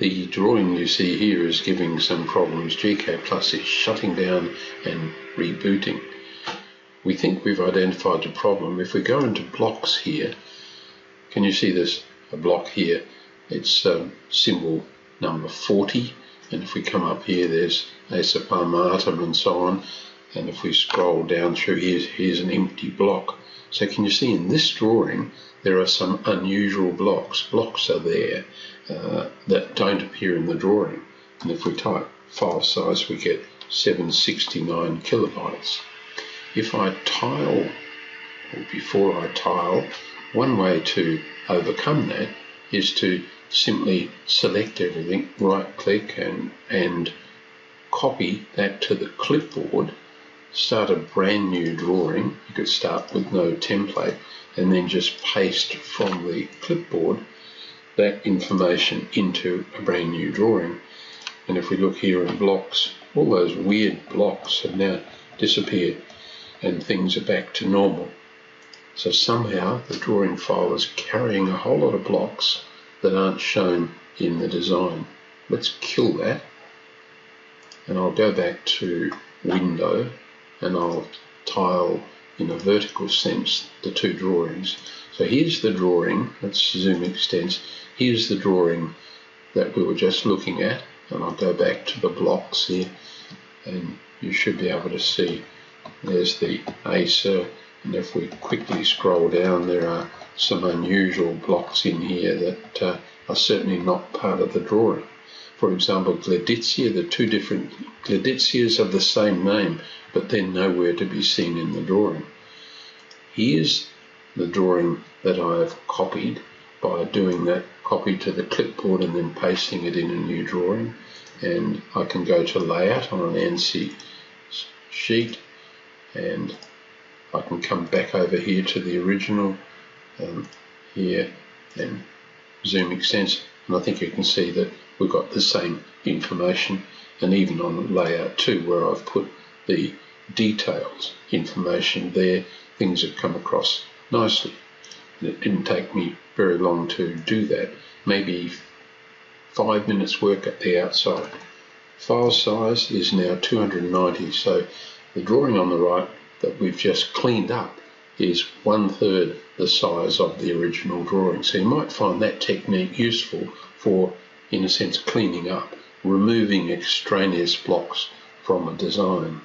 The drawing you see here is giving some problems. gCADPlus is shutting down and rebooting. We think we've identified the problem. If we go into blocks here, can you see this? A block here, it's symbol number 40, and if we come up here, there's Acepamatum and so on, and if we scroll down through here, here's an empty block. So can you see in this drawing there are some unusual blocks. Blocks are there that don't appear in the drawing, and if we type file size we get 769 kilobytes. If I tile, or before I tile, one way to overcome that is to simply select everything, right click and copy that to the clipboard, start a brand new drawing. You could start with no template and then just paste from the clipboard that information into a brand new drawing. And if we look here in blocks, all those weird blocks have now disappeared and things are back to normal. So somehow the drawing file is carrying a whole lot of blocks that aren't shown in the design. Let's kill that, and I'll go back to Window and I'll tile in a vertical sense the two drawings. So here's the drawing, let's zoom extents, here's the drawing that we were just looking at, and I'll go back to the blocks here and you should be able to see there's the Acer. And if we quickly scroll down, there are some unusual blocks in here that are certainly not part of the drawing. For example, Gladitsia, the two different Gladitsias of the same name, but they're nowhere to be seen in the drawing. Here's the drawing that I've copied by doing that copy to the clipboard and then pasting it in a new drawing. And I can go to Layout on an ANSI sheet, and I can come back over here to the original here and zoom extents, and I think you can see that we've got the same information, and even on Layout 2 where I've put the details information there, things have come across nicely. And it didn't take me very long to do that, maybe 5 minutes work at the outside. File size is now 290, so the drawing on the right that we've just cleaned up is 1/3 the size of the original drawing. So you might find that technique useful for, in a sense, cleaning up, removing extraneous blocks from a design.